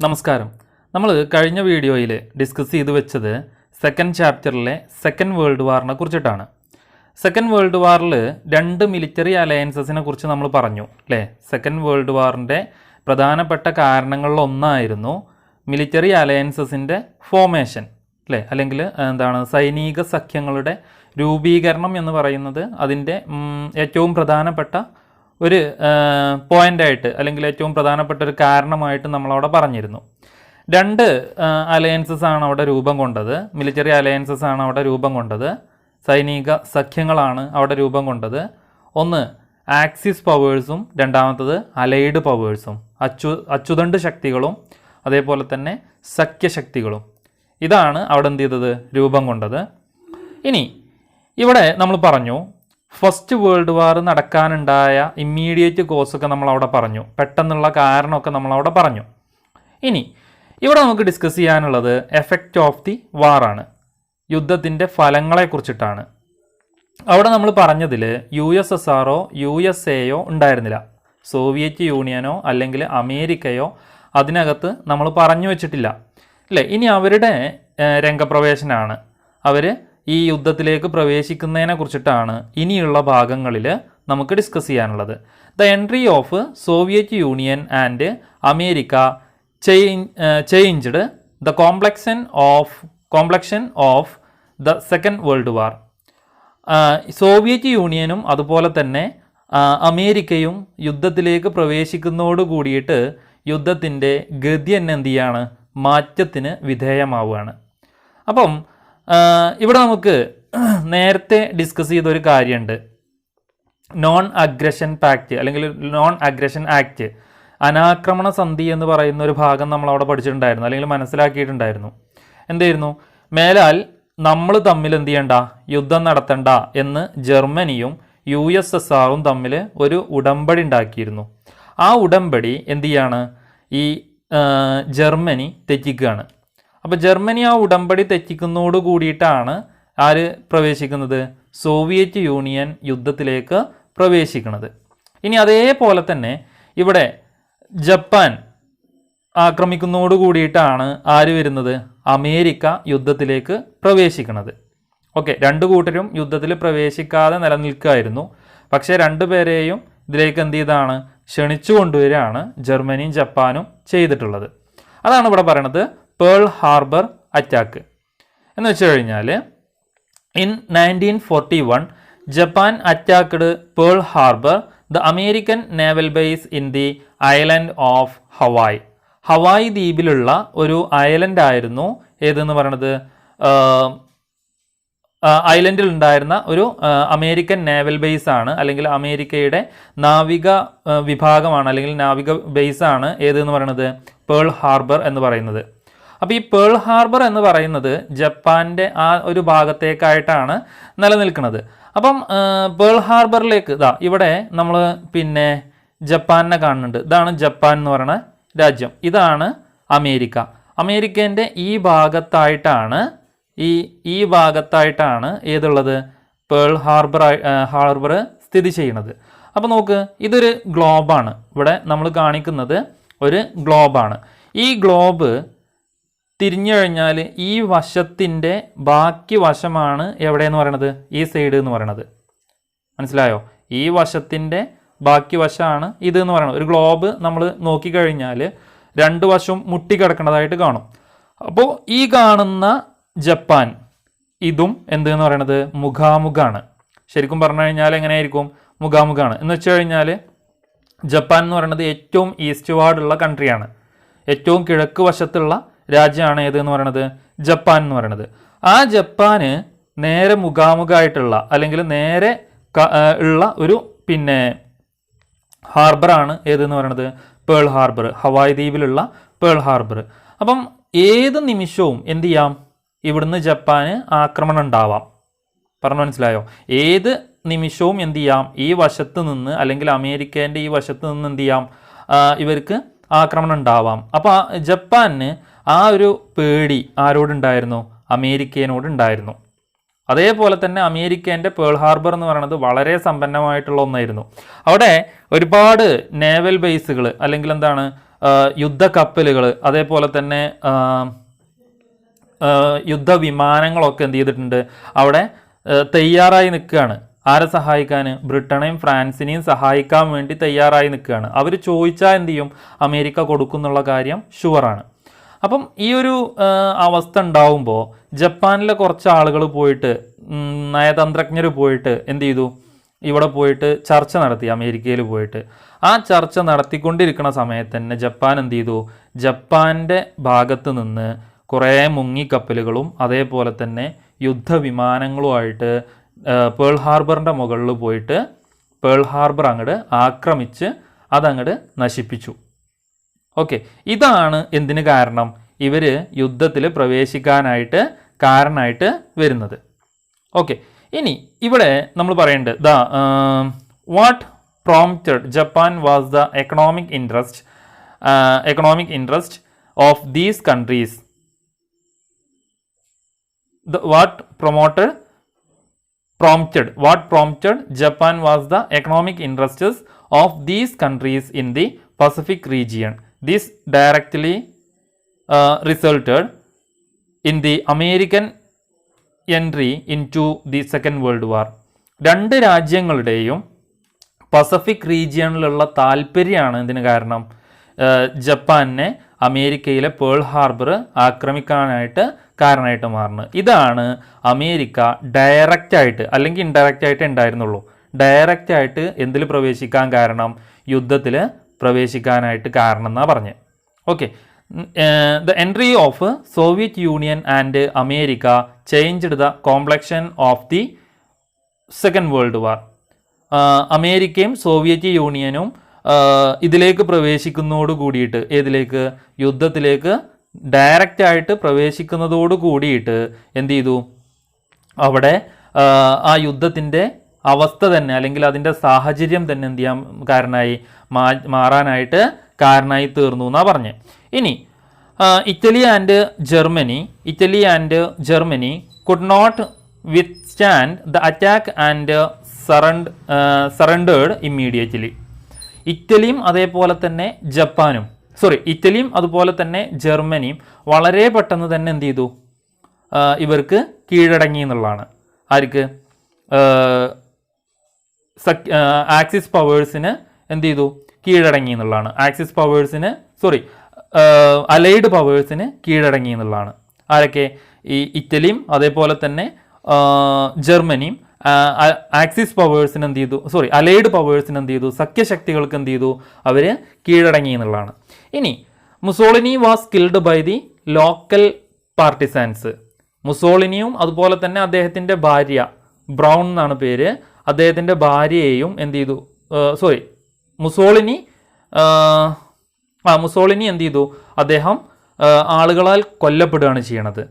നമസ്കാരം. നമ്മൾ കഴിഞ്ഞ വീഡിയോയിൽ ഡിസ്കസ് ചെയ്ത് വെച്ചത് സെക്കൻഡ് ചാപ്റ്ററിലെ സെക്കൻഡ് വേൾഡ് വാറിനെ കുറിച്ചിട്ടാണ്. സെക്കൻഡ് വേൾഡ് വാറിൽ രണ്ട് മിലിറ്ററി അലയൻസസിനെ കുറിച്ച് നമ്മൾ പറഞ്ഞു അല്ലേ. സെക്കൻഡ് വേൾഡ് വാറിൻ്റെ പ്രധാനപ്പെട്ട കാരണങ്ങളിലൊന്നായിരുന്നു മിലിറ്ററി അലയൻസസിൻ്റെ ഫോമേഷൻ അല്ലേ, അല്ലെങ്കിൽ സൈനിക സഖ്യങ്ങളുടെ രൂപീകരണം എന്ന് പറയുന്നത് അതിൻ്റെ ഏറ്റവും പ്രധാനപ്പെട്ട ഒരു പോയിൻ്റായിട്ട് അല്ലെങ്കിൽ ഏറ്റവും പ്രധാനപ്പെട്ട ഒരു കാരണമായിട്ട് നമ്മളവിടെ പറഞ്ഞിരുന്നു. രണ്ട് അലയൻസസ് ആണ് അവിടെ രൂപം കൊണ്ടത്, മിലിറ്ററി അലയൻസസ് ആണ് അവിടെ രൂപം കൊണ്ടത്, സൈനിക സഖ്യങ്ങളാണ് അവിടെ രൂപം കൊണ്ടത്. ഒന്ന് ആക്സിസ് പവേഴ്സും രണ്ടാമത്തത് അലൈഡ് പവേഴ്സും, അച്ചുതണ്ട് ശക്തികളും അതേപോലെ തന്നെ സഖ്യശക്തികളും. ഇതാണ് അവിടെ എന്ത് ചെയ്തത്, രൂപം കൊണ്ടത്. ഇനി ഇവിടെ നമ്മൾ പറഞ്ഞു ഫസ്റ്റ് വേൾഡ് വാർ നടക്കാനുണ്ടായ ഇമ്മീഡിയറ്റ് കോസൊക്കെ നമ്മളവിടെ പറഞ്ഞു, പെട്ടെന്നുള്ള കാരണമൊക്കെ നമ്മളവിടെ പറഞ്ഞു. ഇനി ഇവിടെ നമുക്ക് ഡിസ്കസ് ചെയ്യാനുള്ളത് എഫക്റ്റ് ഓഫ് ദി വാറാണ്, യുദ്ധത്തിൻ്റെ ഫലങ്ങളെക്കുറിച്ചിട്ടാണ്. അവിടെ നമ്മൾ പറഞ്ഞതിൽ USSRO USA ഉണ്ടായിരുന്നില്ല, സോവിയറ്റ് യൂണിയനോ അല്ലെങ്കിൽ അമേരിക്കയോ അതിനകത്ത് നമ്മൾ പറഞ്ഞു വച്ചിട്ടില്ല അല്ലേ. ഇനി അവരുടെ രംഗപ്രവേശനമാണ്, അവർ ഈ യുദ്ധത്തിലേക്ക് പ്രവേശിക്കുന്നതിനെ കുറിച്ചിട്ടാണ് ഇനിയുള്ള ഭാഗങ്ങളിൽ നമുക്ക് ഡിസ്കസ് ചെയ്യാനുള്ളത്. The entry of Soviet union and America changed the complexion of the second world war. Soviet യൂണിയനും അതുപോലെ തന്നെ അമേരിക്കയും യുദ്ധത്തിലേക്ക് പ്രവേശിക്കുന്നതോട് കൂടിയിട്ട് യുദ്ധത്തിൻ്റെ ഗതി തന്നെ എന്ത് ചെയ്യാണ്, മാറ്റത്തിന് വിധേയമാവുകയാണ്. അപ്പം ഇവിടെ നമുക്ക് നേരത്തെ ഡിസ്കസ് ചെയ്തൊരു കാര്യമുണ്ട്, നോൺ അഗ്രഷൻ പാക്റ്റ് അല്ലെങ്കിൽ നോൺ അഗ്രഷൻ ആക്ട്, അനാക്രമണ സന്ധി എന്ന് പറയുന്ന ഒരു ഭാഗം നമ്മളവിടെ പഠിച്ചിട്ടുണ്ടായിരുന്നു അല്ലെങ്കിൽ മനസ്സിലാക്കിയിട്ടുണ്ടായിരുന്നു. എന്തായിരുന്നു, മേലാൽ നമ്മൾ തമ്മിൽ എന്ത് ചെയ്യണ്ട, യുദ്ധം നടത്തണ്ട എന്ന് ജർമ്മനിയും USSRും തമ്മിൽ ഒരു ഉടമ്പടി ഉണ്ടാക്കിയിരുന്നു. ആ ഉടമ്പടി എന്ത് ചെയ്യാണ്, ഈ ജർമ്മനി തെറ്റിക്കുകയാണ്. അപ്പോൾ ജർമ്മനി ആ ഉടമ്പടി തെറ്റിക്കുന്നതോട് കൂടിയിട്ടാണ് ആര് പ്രവേശിക്കുന്നത്, സോവിയറ്റ് യൂണിയൻ യുദ്ധത്തിലേക്ക് പ്രവേശിക്കുന്നത്. ഇനി അതേപോലെ തന്നെ ഇവിടെ ജപ്പാൻ ആക്രമിക്കുന്നതോട് കൂടിയിട്ടാണ് ആര് വരുന്നത്, അമേരിക്ക യുദ്ധത്തിലേക്ക് പ്രവേശിക്കുന്നത്. ഓക്കെ, രണ്ടു കൂട്ടരും യുദ്ധത്തിൽ പ്രവേശിക്കാതെ നിലനിൽക്കുകയായിരുന്നു. പക്ഷേ രണ്ടുപേരെയും ഇതിലേക്ക് എന്ത് ചെയ്താണ്, ക്ഷണിച്ചു കൊണ്ടുവരികയാണ് ജർമ്മനിയും ജപ്പാനും ചെയ്തിട്ടുള്ളത്. അതാണ് ഇവിടെ പറയണത് പേൾ ഹാർബർ അറ്റാക്ക് എന്ന് വെച്ച് കഴിഞ്ഞാൽ in 1941 Japan attacked Pearl Harbor, the American naval base in the island of Hawaii. Hawaii ദ്വീപിലുള്ള ഒരു ഐലൻഡ് ആയിരുന്നു ഏതെന്ന് പറയണത്, ഐലൻഡിൽ ഉണ്ടായിരുന്ന ഒരു അമേരിക്കൻ നേവൽ ബേസ് ആണ്, അല്ലെങ്കിൽ അമേരിക്കയുടെ നാവിക വിഭാഗമാണ് അല്ലെങ്കിൽ നാവിക ബേസ് ആണ് ഏതെന്ന് പറയുന്നത്, പേൾ ഹാർബർ എന്ന് പറയുന്നത്. അപ്പോൾ ഈ പേൾ ഹാർബർ എന്ന് പറയുന്നത് ജപ്പാൻ്റെ ആ ഒരു ഭാഗത്തേക്കായിട്ടാണ് നിലനിൽക്കുന്നത്. അപ്പം പേൾ ഹാർബറിലേക്ക് ഇവിടെ നമ്മൾ ജപ്പാനെ കാണുന്നുണ്ട്. ഇതാണ് ജപ്പാൻ എന്ന് പറയുന്ന രാജ്യം, ഇതാണ് അമേരിക്ക. അമേരിക്കേൻ്റെ ഈ ഭാഗത്തായിട്ടാണ് ഈ ഭാഗത്തായിട്ടാണ് ഏതുള്ളത്, പേൾ ഹാർബർ സ്ഥിതി ചെയ്യുന്നത്. അപ്പോൾ നോക്ക്, ഇതൊരു ഗ്ലോബാണ്. ഇവിടെ നമ്മൾ കാണിക്കുന്നത് ഒരു ഗ്ലോബാണ്. ഈ ഗ്ലോബ് തിരിഞ്ഞു കഴിഞ്ഞാൽ ഈ വശത്തിൻ്റെ ബാക്കി വശമാണ് എവിടെയെന്ന് പറയണത്, ഈ സൈഡ് എന്ന് പറയണത്. മനസ്സിലായോ, ഈ വശത്തിൻ്റെ ബാക്കി വശമാണ് ഇത് എന്ന് പറയുന്നത്. ഒരു ഗ്ലോബ് നമ്മൾ നോക്കിക്കഴിഞ്ഞാൽ രണ്ട് വശവും മുട്ടിക്കിടക്കുന്നതായിട്ട് കാണും. അപ്പോൾ ഈ കാണുന്ന ജപ്പാൻ ഇതും എന്തെന്ന് പറയണത്, മുഖാമുഖാണ്. ശരിക്കും പറഞ്ഞു കഴിഞ്ഞാൽ എങ്ങനെയായിരിക്കും, മുഖാമുഖാണ്. എന്ന് വെച്ച് കഴിഞ്ഞാൽ ജപ്പാൻ എന്ന് പറയുന്നത് ഏറ്റവും ഈസ്റ്റ് വാർഡുള്ള കൺട്രിയാണ്, ഏറ്റവും കിഴക്ക് വശത്തുള്ള രാജ്യമാണ് ഏതെന്ന് പറയണത്, ജപ്പാൻ എന്ന് പറയുന്നത്. ആ ജപ്പാന് നേരെ മുഖാമുഖമായിട്ടുള്ള അല്ലെങ്കിൽ നേരെ ഉള്ള ഒരു ഹാർബറാണ് ഏതെന്ന് പറയണത്, പേൾ ഹാർബർ, ഹവായ് ദ്വീപിലുള്ള പേൾ ഹാർബർ. അപ്പം ഏത് നിമിഷവും എന്ത് ചെയ്യാം, ഇവിടുന്ന് ജപ്പാന് ആക്രമണം ഉണ്ടാവാം. പറഞ്ഞു മനസ്സിലായോ, ഏത് നിമിഷവും എന്ത് ചെയ്യാം, ഈ വശത്ത് നിന്ന് അല്ലെങ്കിൽ അമേരിക്കേൻ്റെ ഈ വശത്ത് നിന്ന് എന്ത് ചെയ്യാം, ഇവർക്ക് ആക്രമണം ഉണ്ടാവാം. അപ്പോൾ ജപ്പാന് ആ ഒരു പേടി ആരോടുണ്ടായിരുന്നു, അമേരിക്കയോടുണ്ടായിരുന്നു. അതേപോലെ തന്നെ അമേരിക്കേൻ്റെ പേൾ ഹാർബർ എന്ന് പറയുന്നത് വളരെ സമ്പന്നമായിട്ടുള്ള ഒന്നായിരുന്നു. അവിടെ ഒരുപാട് നേവൽ ബേസുകൾ അല്ലെങ്കിൽ യുദ്ധക്കപ്പലുകൾ അതേപോലെ തന്നെ യുദ്ധവിമാനങ്ങളൊക്കെ എന്ത് ചെയ്തിട്ടുണ്ട്, അവിടെ തയ്യാറായി നിൽക്കുകയാണ്. ആരെ സഹായിക്കാൻ? ബ്രിട്ടനെയും ഫ്രാൻസിനെയും സഹായിക്കാൻ വേണ്ടി തയ്യാറായി നിൽക്കുകയാണ്. അവർ ചോദിച്ചാൽ എന്ത് ചെയ്യും? അമേരിക്ക കൊടുക്കുന്നുള്ള കാര്യം ഷുവറാണ്. അപ്പം ഈ ഒരു അവസ്ഥ ഉണ്ടാവുമ്പോൾ ജപ്പാനിലെ കുറച്ച് ആളുകൾ പോയിട്ട്, നയതന്ത്രജ്ഞർ പോയിട്ട് എന്ത് ചെയ്തു? ഇവിടെ പോയിട്ട് ചർച്ച നടത്തി, അമേരിക്കയിൽ പോയിട്ട്. ആ ചർച്ച നടത്തിക്കൊണ്ടിരിക്കുന്ന സമയത്ത് തന്നെ ജപ്പാൻ എന്ത് ചെയ്തു? ജപ്പാൻ്റെ ഭാഗത്ത് നിന്ന് കുറേ മുങ്ങിക്കപ്പലുകളും അതേപോലെ തന്നെ യുദ്ധവിമാനങ്ങളുമായിട്ട് പേൾ ഹാർബറിൻ്റെ മുകളിൽ പോയിട്ട് പേൾ ഹാർബർ അങ്ങോട്ട് ആക്രമിച്ച് അതങ്ങോട്ട് നശിപ്പിച്ചു. ഓക്കെ, ഇതാണ് എന്തിന് കാരണം? ഇവർ യുദ്ധത്തിൽ പ്രവേശിക്കാനായിട്ട് കാരണമായിട്ട് വരുന്നത്. ഓക്കെ, ഇനി ഇവിടെ നമ്മൾ പറയേണ്ടത് what prompted Japan was the economic interest of these countries. What prompted Japan was the economic interests of these countries in the Pacific region. This directly resulted in the American entry into the Second World War. രണ്ട് രാജ്യങ്ങളുടെയും Pacific റീജിയണിലുള്ള താല്പര്യമാണ് ഇതിന് കാരണം. ജപ്പാനെ അമേരിക്കയിലെ Pearl Harbor ആക്രമിക്കാനായിട്ട് കാരണമായിട്ട് മാറുന്നത്. ഇതാണ് America ഡയറക്റ്റായിട്ട് അല്ലെങ്കിൽ ഇൻഡയറക്റ്റ് ആയിട്ട് ഉണ്ടായിരുന്നുള്ളൂ. ഡയറക്റ്റായിട്ട് എന്തിൽ പ്രവേശിക്കാൻ കാരണം? യുദ്ധത്തിൽ പ്രവേശിക്കാനായിട്ട് കാരണം എന്നാണ് പറഞ്ഞത്. Okay, the entry of Soviet union and America changed the complexion of the second world war. അമേരിക്കയും സോവിയറ്റ് യൂണിയനും ഇതിലേക്ക് പ്രവേശിക്കുന്നതോട് കൂടിയിട്ട്, ഏതിലേക്ക്? യുദ്ധത്തിലേക്ക് ഡയറക്റ്റായിട്ട് പ്രവേശിക്കുന്നതോട് കൂടിയിട്ട് എന്ത് ചെയ്തു? അവിടെ ആ യുദ്ധത്തിൻ്റെ അവസ്ഥ തന്നെ അല്ലെങ്കിൽ അതിൻ്റെ സാഹചര്യം തന്നെ എന്ത് ചെയ്യാൻ കാരണമായി? മാറാനായിട്ട് കാരണമായി തീർന്നു എന്നാണ് പറഞ്ഞത്. ഇനി Italy and Germany could not withstand the attack and surrendered immediately. ഇറ്റലിയും അതുപോലെ തന്നെ ജർമ്മനിയും വളരെ പെട്ടെന്ന് തന്നെ എന്ത് ചെയ്തു? ഇവർക്ക് കീഴടങ്ങി എന്നുള്ളതാണ്. ആർക്ക്? ആക്സിസ് പവേഴ്സിന് എന്ത് ചെയ്തു? കീഴടങ്ങി എന്നുള്ളതാണ്. അലൈഡ് പവേഴ്സിന് കീഴടങ്ങി എന്നുള്ളതാണ്. ആരൊക്കെ? ഈ ഇറ്റലിയും അതേപോലെ തന്നെ ജർമ്മനിയും ആക്സിസ് പവേഴ്സിന് എന്ത് ചെയ്തു? അലൈഡ് പവേഴ്സിന് എന്ത് ചെയ്തു? സഖ്യശക്തികൾക്ക് എന്ത് ചെയ്തു? അവർ കീഴടങ്ങി എന്നുള്ളതാണ്. ഇനി Mussolini was killed by the local partisans. മുസോളിനിയും അതുപോലെ തന്നെ അദ്ദേഹത്തിൻ്റെ ഭാര്യ, ബ്രൗൺ എന്നാണ് പേര്, അദ്ദേഹത്തിൻ്റെ ഭാര്യയെയും എന്ത് ചെയ്തു? മുസോളിനി എന്ത് ചെയ്തു? അദ്ദേഹം ആളുകളാൽ കൊല്ലപ്പെടുകയാണ് ചെയ്യണത്.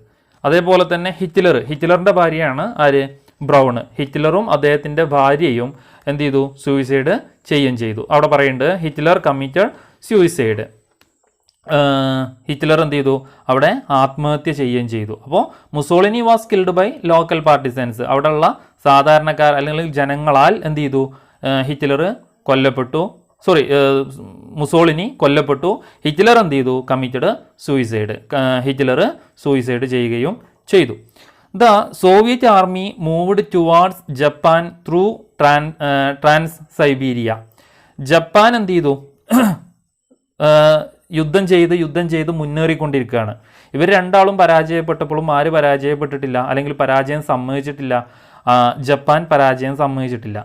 അതേപോലെ തന്നെ ഹിറ്റ്ലറിൻ്റെ ഭാര്യയാണ് ആര്? ബ്രൗൺ. ഹിറ്റ്ലറും അദ്ദേഹത്തിൻ്റെ ഭാര്യയും എന്ത് ചെയ്തു? സൂയിസൈഡ് ചെയ്യുകയും ചെയ്തു. അവിടെ പറയുന്നുണ്ട് ഹിറ്റ്ലർ കമ്മിറ്റഡ് സൂയിസൈഡ്. ഹിറ്റ്ലർ എന്ത് ചെയ്തു? അവിടെ ആത്മഹത്യ ചെയ്യുകയും ചെയ്തു. അപ്പോൾ Mussolini was killed by local partisans. അവിടെയുള്ള സാധാരണക്കാർ അല്ലെങ്കിൽ ജനങ്ങളാൽ എന്ത് ചെയ്തു? മുസോളിനി കൊല്ലപ്പെട്ടു. ഹിറ്റ്ലർ എന്ത് ചെയ്തു? Committed suicide. ഹിറ്റ്ലർ സൂയിസൈഡ് ചെയ്യുകയും ചെയ്തു. The Soviet army moved towards Japan through trans Siberia. Japan എന്ത് ചെയ്തു? യുദ്ധം ചെയ്ത് മുന്നേറിക്കൊണ്ടിരിക്കുകയാണ്. ഇവർ രണ്ടാളും പരാജയപ്പെട്ടപ്പോഴും ആര് പരാജയപ്പെട്ടിട്ടില്ല, അല്ലെങ്കിൽ പരാജയം സമ്മതിച്ചിട്ടില്ല? ജപ്പാൻ പരാജയം സമ്മതിച്ചിട്ടില്ല.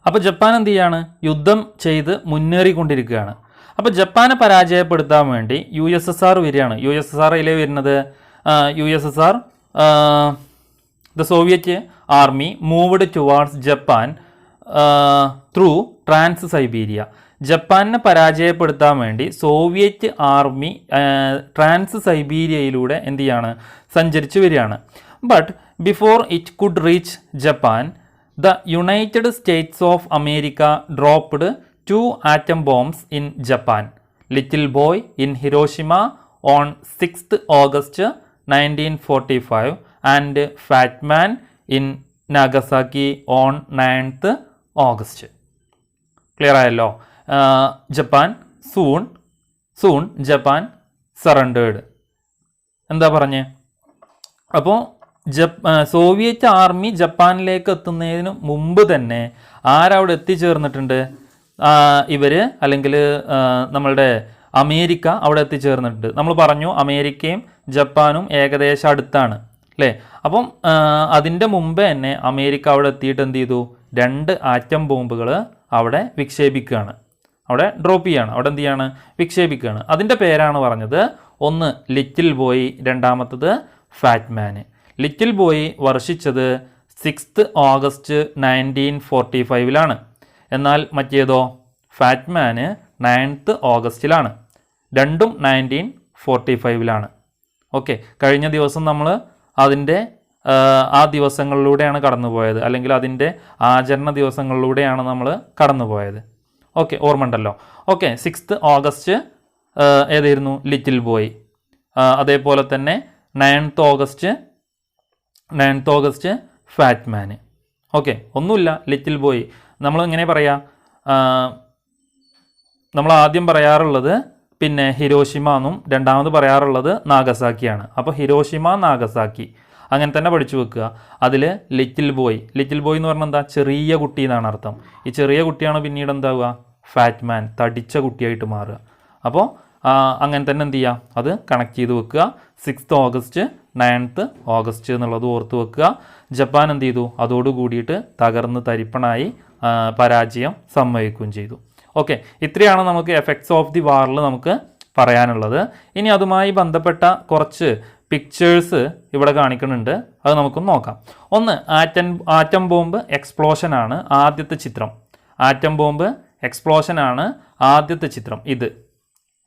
അപ്പോൾ ജപ്പാൻ എന്ത് ചെയ്യാണ്? യുദ്ധം ചെയ്ത് മുന്നേറിക്കൊണ്ടിരിക്കുകയാണ്. അപ്പോൾ ജപ്പാനെ പരാജയപ്പെടുത്താൻ വേണ്ടി USSR വരികയാണ്. USSR വരുന്നത് USSR the Soviet army moved towards Japan through trans Siberia. ജപ്പാനെ പരാജയപ്പെടുത്താൻ വേണ്ടി സോവിയറ്റ് ആർമി ട്രാൻസ് സൈബീരിയയിലൂടെ എന്ത് ചെയ്യാണ്? സഞ്ചരിച്ചു വരികയാണ്. But before it could reach Japan, the United States of America dropped 2 atom bombs in Japan. Little Boy in Hiroshima on 6th August 1945 and Fat Man in Nagasaki on 9th August. Clear ആയല്ലോ? Japan soon soon Japan surrendered. എന്താ പറഞ്ഞേ? അപ്പോൾ Soviet army ജപ്പാനിലേക്ക് എത്തുന്നതിന് മുമ്പ് തന്നെ ആരവിടെ എത്തിച്ചേർന്നിട്ടുണ്ട്? ഇവർ അല്ലെങ്കിൽ നമ്മളുടെ അമേരിക്ക അവിടെ എത്തിച്ചേർന്നിട്ടുണ്ട്. നമ്മൾ പറഞ്ഞു അമേരിക്കയും ജപ്പാനും ഏകദേശം അടുത്താണ് അല്ലേ? അപ്പം അതിൻ്റെ മുമ്പേ തന്നെ അമേരിക്ക അവിടെ എത്തിയിട്ട് എന്ത് ചെയ്തു? 2 ആറ്റം ബോംബുകൾ അവിടെ വിക്ഷേപിക്കുകയാണ്, അവിടെ ഡ്രോപ്പ് ചെയ്യാണ്, അവിടെ എന്ത് ചെയ്യാണ്? വിക്ഷേപിക്കുകയാണ്. അതിൻ്റെ പേരാണ് പറഞ്ഞത്, ഒന്ന് ലിറ്റിൽ ബോയ്, രണ്ടാമത്തത് ഫാറ്റ്മാൻ. ലിറ്റിൽ ബോയ് വർഷിച്ചത് 6 ഓഗസ്റ്റ് 1945 എന്നാൽ മറ്റേതോ ഫാറ്റ്മാന് 9 ഓഗസ്റ്റിലാണ്. രണ്ടും 1945 ഓക്കെ. കഴിഞ്ഞ ദിവസം നമ്മൾ അതിൻ്റെ ആ ദിവസങ്ങളിലൂടെയാണ് കടന്നുപോയത്, അല്ലെങ്കിൽ അതിൻ്റെ ആചരണ ദിവസങ്ങളിലൂടെയാണ് നമ്മൾ കടന്നുപോയത്. ഓക്കെ, ഓർമ്മ ഉണ്ടല്ലോ. ഓക്കെ, 6 ഓഗസ്റ്റ് ഏതായിരുന്നു? Little boy. അതേപോലെ തന്നെ 9th ഓഗസ്റ്റ് ഫാറ്റ്മാന്. ഓക്കെ, ഒന്നുമില്ല, ലിറ്റിൽ ബോയ്. നമ്മൾ ഇങ്ങനെ പറയാം, നമ്മൾ ആദ്യം പറയാറുള്ളത് പിന്നെ ഹിരോഷിമ എന്നും രണ്ടാമത് പറയാറുള്ളത് നാഗസാക്കിയാണ്. അപ്പോൾ ഹിരോഷിമ, നാഗസാക്കി അങ്ങനെ തന്നെ പഠിച്ചു വെക്കുക. അതിൽ ലിറ്റിൽ ബോയ് എന്ന് പറഞ്ഞാൽ എന്താ? ചെറിയ കുട്ടി എന്നാണ് അർത്ഥം. ഈ ചെറിയ കുട്ടിയാണ് പിന്നീട് എന്താവുക? ഫാറ്റ്മാൻ, തടിച്ച കുട്ടിയായിട്ട് മാറുക. അപ്പോൾ അങ്ങനെ തന്നെ എന്ത് ചെയ്യുക? അത് കണക്ട് ചെയ്ത് വെക്കുക. 6 ഓഗസ്റ്റ് 9th ഓഗസ്റ്റ് എന്നുള്ളത് ഓർത്ത് വെക്കുക. ജപ്പാൻ എന്ത് ചെയ്തു? അതോട് കൂടിയിട്ട് തകർന്ന് തരിപ്പണായി, പരാജയം സമ്മതിക്കുകയും ചെയ്തു. ഓക്കെ, ഇത്രയാണ് നമുക്ക് എഫക്ട്സ് ഓഫ് ദി വാറിൽ നമുക്ക് പറയാനുള്ളത്. ഇനി അതുമായി ബന്ധപ്പെട്ട കുറച്ച് പിക്ചേഴ്സ് ഇവിടെ കാണിക്കുന്നുണ്ട്, അത് നമുക്കൊന്ന് നോക്കാം. ഒന്ന് ആറ്റം ബോംബ് എക്സ്പ്ലോഷനാണ് ആദ്യത്തെ ചിത്രം. ആറ്റം ബോംബ് എക്സ്പ്ലോഷനാണ് ആദ്യത്തെ ചിത്രം, ഇത്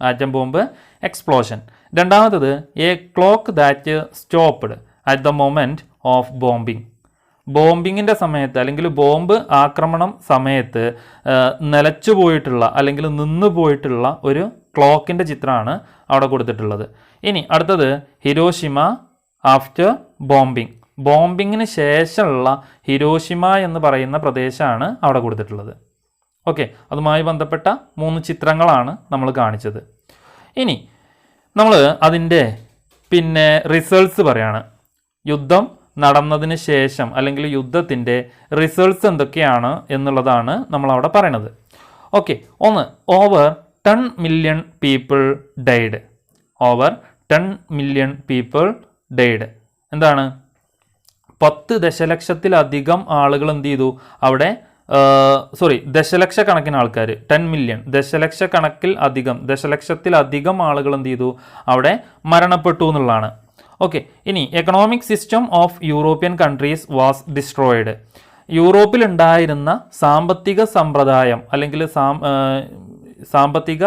ആറ്റം ബോംബ് എക്സ്പ്ലോഷൻ. രണ്ടാമത്തത് a clock that stopped at the moment of bombing. ബോംബിങ്ങിൻ്റെ സമയത്ത് അല്ലെങ്കിൽ ബോംബ് ആക്രമണം സമയത്ത് നിലച്ചു പോയിട്ടുള്ള അല്ലെങ്കിൽ നിന്ന് പോയിട്ടുള്ള ഒരു ക്ലോക്കിൻ്റെ ചിത്രമാണ് അവിടെ കൊടുത്തിട്ടുള്ളത്. ഇനി അടുത്തത് ഹിരോഷിമ ആഫ്റ്റർ ബോംബിംഗ്. ബോംബിങ്ങിന് ശേഷമുള്ള ഹിരോഷിമ എന്ന് പറയുന്ന പ്രദേശമാണ് അവിടെ കൊടുത്തിട്ടുള്ളത്. ഓക്കെ, അതുമായി ബന്ധപ്പെട്ട 3 ചിത്രങ്ങളാണ് നമ്മൾ കാണിച്ചത്. ഇനി നമ്മൾ അതിൻ്റെ പിന്നെ റിസൾട്ട്സ് പറയാണ്. യുദ്ധം നടന്നതിന് ശേഷം അല്ലെങ്കിൽ യുദ്ധത്തിൻ്റെ റിസൾട്ട്സ് എന്തൊക്കെയാണ് എന്നുള്ളതാണ് നമ്മളവിടെ പറയണത്. ഓക്കെ, ഒന്ന്, over 10 million people died. Over 10 million people died എന്താണ്? 10 ദശലക്ഷത്തിലധികം ആളുകൾ എന്ത് ചെയ്തു അവിടെ? ദശലക്ഷക്കണക്കിന് ആൾക്കാർ, 10 മില്യൺ, ദശലക്ഷത്തിലധികം ആളുകൾ എന്ത് ചെയ്തു? അവിടെ മരണപ്പെട്ടു എന്നുള്ളതാണ്. ഓക്കെ, ഇനി economic system of European countries was destroyed. യൂറോപ്പിലുണ്ടായിരുന്ന സാമ്പത്തിക സമ്പ്രദായം അല്ലെങ്കിൽ സാമ്പത്തിക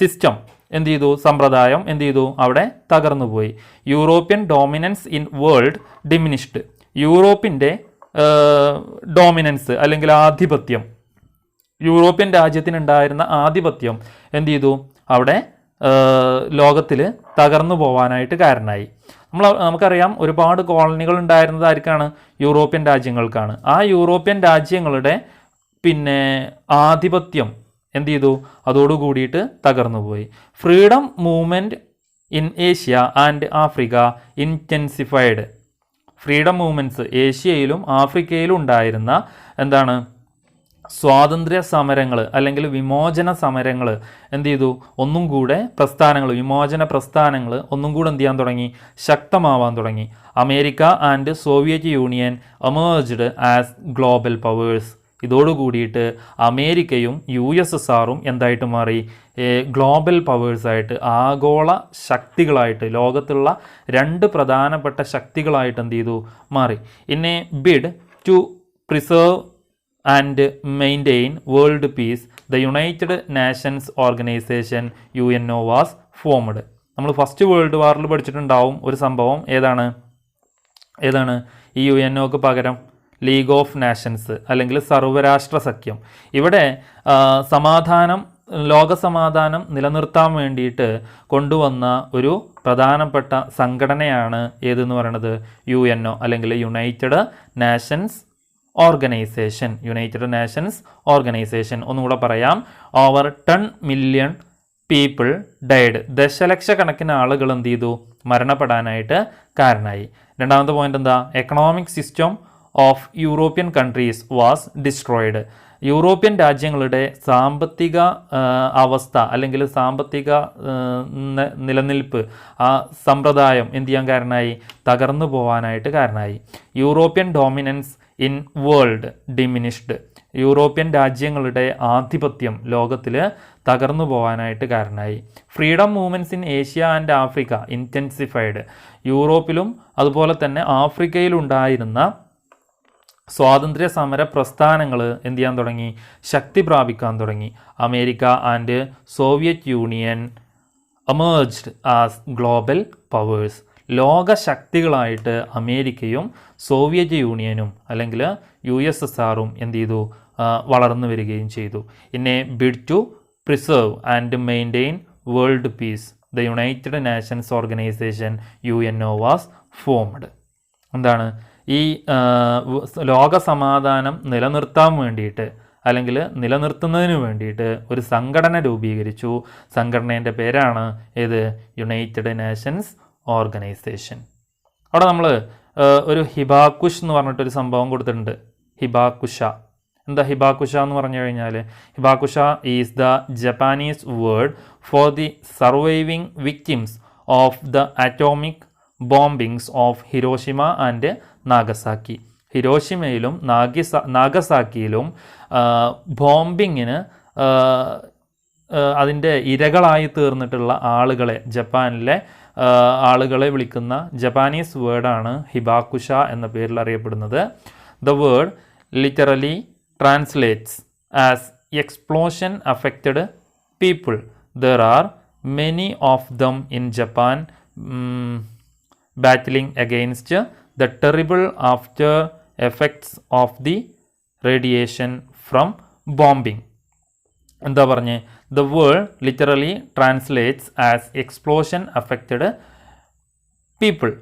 സിസ്റ്റം എന്ത് ചെയ്തു? സമ്പ്രദായം എന്ത് ചെയ്തു? അവിടെ തകർന്നുപോയി. European dominance in world diminished. യൂറോപ്പിൻ്റെ ഡോമിനൻസ് അല്ലെങ്കിൽ ആധിപത്യം, യൂറോപ്യൻ രാജ്യത്തിനുണ്ടായിരുന്ന ആധിപത്യം എന്ത് ചെയ്തു? അവിടെ ലോകത്തിൽ തകർന്നു പോവാനായിട്ട് കാരണമായി. നമുക്കറിയാം ഒരുപാട് കോളനികൾ ഉണ്ടായിരുന്നത് ആർക്കാണ്? യൂറോപ്യൻ രാജ്യങ്ങൾക്കാണ്. ആ യൂറോപ്യൻ രാജ്യങ്ങളുടെ പിന്നെ ആധിപത്യം എന്ത് ചെയ്തു? അതോട് കൂടിയിട്ട് തകർന്നുപോയി. Freedom movement in Asia and Africa intensified. Freedom movements ഏഷ്യയിലും ആഫ്രിക്കയിലും ഉണ്ടായിരുന്ന എന്താണ്? സ്വാതന്ത്ര്യ സമരങ്ങൾ അല്ലെങ്കിൽ വിമോചന സമരങ്ങൾ എന്ത് ചെയ്തു? ഒന്നും കൂടെ വിമോചന പ്രസ്ഥാനങ്ങൾ ഒന്നും കൂടെ എന്ത് ചെയ്യാൻ തുടങ്ങി? ശക്തമാവാൻ തുടങ്ങി. America and Soviet Union emerged as global powers. ഇതോടുകൂടിയിട്ട് അമേരിക്കയും USSRും എന്തായിട്ട് മാറി? ഗ്ലോബൽ പവേഴ്സായിട്ട്, ആഗോള ശക്തികളായിട്ട്, ലോകത്തുള്ള 2 പ്രധാനപ്പെട്ട ശക്തികളായിട്ട് എന്ത് ചെയ്തു? മാറി. In a bid to preserve and maintain world peace the United Nations Organization UNO was formed. നമ്മൾ ഫസ്റ്റ് വേൾഡ് വാറിൽ പഠിച്ചിട്ടുണ്ടാവും ഒരു സംഭവം. ഏതാണ്? ഈ UNOക്ക് പകരം ലീഗ് ഓഫ് നാഷൻസ് അല്ലെങ്കിൽ സർവ്വരാഷ്ട്ര സഖ്യം. ഇവിടെ ലോകസമാധാനം നിലനിർത്താൻ വേണ്ടിയിട്ട് കൊണ്ടുവന്ന ഒരു പ്രധാനപ്പെട്ട സംഘടനയാണ് ഏതെന്ന് പറയുന്നത്? UNO അല്ലെങ്കിൽ യുണൈറ്റഡ് നേഷൻസ് ഓർഗനൈസേഷൻ. ഒന്നുകൂടെ പറയാം. Over 10 million people died. ദശലക്ഷക്കണക്കിന് ആളുകൾ എന്ത് ചെയ്തു, മരണപ്പെടാനായിട്ട് കാരണമായി. രണ്ടാമത്തെ പോയിന്റ് എന്താ, economic system of European countries was destroyed. European രാജ്യങ്ങളുടെ സാമ്പത്തിക അവസ്ഥ അല്ലെങ്കിൽ സാമ്പത്തിക നിലനിൽപ്പ്, ആ സമ്പ്രദായം എന്ത് ചെയ്യാൻ കാരണമായി, തകർന്നു പോകാനായിട്ട് കാരണമായി. European dominance in world diminished. European രാജ്യങ്ങളുടെ ആധിപത്യം ലോകത്തിൽ തകർന്നു പോകാനായിട്ട് കാരണമായി. Freedom movements in Asia and Africa intensified. യൂറോപ്പിലും അതുപോലെ തന്നെ ആഫ്രിക്കയിലുണ്ടായിരുന്ന സ്വാതന്ത്ര്യ സമര പ്രസ്ഥാനങ്ങൾ എന്ത് ചെയ്യാൻ തുടങ്ങി, ശക്തി പ്രാപിക്കാൻ തുടങ്ങി. America and Soviet Union emerged as global powers. ലോകശക്തികളായിട്ട് അമേരിക്കയും സോവിയറ്റ് യൂണിയനും അല്ലെങ്കിൽ USSRും എന്ത് ചെയ്തു, വളർന്നു വരികയും ചെയ്തു. In a bid to preserve and maintain world peace the United Nations Organization UNO was formed. എന്താണ്, ഈ ലോക സമാധാനം നിലനിർത്താൻ വേണ്ടിയിട്ട് അല്ലെങ്കിൽ നിലനിർത്തുന്നതിന് വേണ്ടിയിട്ട് ഒരു സംഘടന രൂപീകരിച്ചു. സംഘടനേൻ്റെ പേരാണ് ഏത്, യുണൈറ്റഡ് നേഷൻസ് ഓർഗനൈസേഷൻ. അവിടെ നമ്മൾ ഒരു ഹിബാക്കുഷ് എന്ന് പറഞ്ഞിട്ടൊരു സംഭവം കൊടുത്തിട്ടുണ്ട്. ഹിബാക്കുഷ. എന്താ ഹിബാക്കുഷ എന്ന് പറഞ്ഞു കഴിഞ്ഞാൽ, hibakusha is the Japanese word for the surviving victims of the atomic bombings of Hiroshima and Nagasaki. ഹിരോഷിമയിലും നാഗസാക്കിയിലും ബോംബിങ്ങിന് അതിൻ്റെ ഇരകളായി തീർന്നിട്ടുള്ള ആളുകളെ, ജപ്പാനിലെ ആളുകളെ വിളിക്കുന്ന ജപ്പാനീസ് വേർഡാണ് ഹിബാക്കുഷ എന്ന പേരിൽ അറിയപ്പെടുന്നത്. The word literally translates as explosion affected people. There are many of them in Japan battling against the terrible after effects of the radiation from bombing. എന്താ പറഞ്ഞ്, the word literally translates as explosion affected people.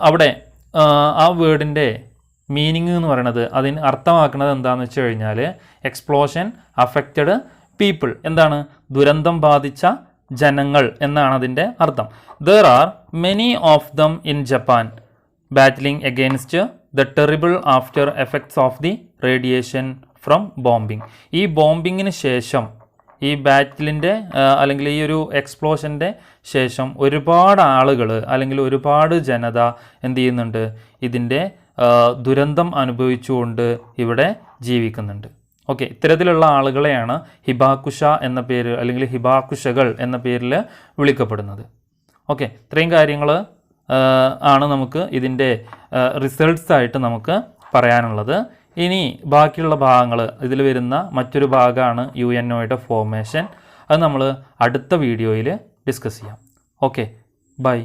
അവിടെ ആ വേർഡിൻ്റെ meaning എന്ന് പറയുന്നത്, അതിന് അർത്ഥമാക്കുന്നത് എന്താണെന്ന് വെച്ച് കഴിഞ്ഞാൽ എക്സ്പ്ലോഷൻ അഫക്റ്റഡ് പീപ്പിൾ. എന്താണ്, ദുരന്തം ബാധിച്ച ജനങ്ങൾ എന്നാണ് അതിൻ്റെ അർത്ഥം. There are many of them in Japan battling against the terrible after effects of the radiation from bombing. ഈ ബോംബിങ്ങിന് ശേഷം, ഈ ബാറ്റിലിൻ്റെ അല്ലെങ്കിൽ ഈ ഒരു എക്സ്പ്ലോഷൻ്റെ ശേഷം ഒരുപാട് ആളുകൾ അല്ലെങ്കിൽ ഒരുപാട് ജനത എന്ത് ചെയ്യുന്നുണ്ട്, ഇതിൻ്റെ ദുരന്തം അനുഭവിച്ചുകൊണ്ട് ഇവിടെ ജീവിക്കുന്നുണ്ട്. ഓക്കെ, ഇത്തരത്തിലുള്ള ആളുകളെയാണ് ഹിബാക്കുഷ എന്ന പേര് അല്ലെങ്കിൽ ഹിബാക്കുഷകൾ എന്ന പേരിൽ വിളിക്കപ്പെടുന്നത്. ഓക്കെ, ഇത്രയും കാര്യങ്ങൾ ആണ് നമുക്ക് ഇതിൻ്റെ റിസൾട്ട്സ് ആയിട്ട് നമുക്ക് പറയാനുള്ളത്. ഇനി ബാക്കിയുള്ള ഭാഗങ്ങൾ, ഇതിൽ വരുന്ന മറ്റൊരു ഭാഗമാണ് UNOയുടെ ഫോർമേഷൻ. അത് നമ്മൾ അടുത്ത വീഡിയോയിൽ ഡിസ്കസ് ചെയ്യാം. Okay, by.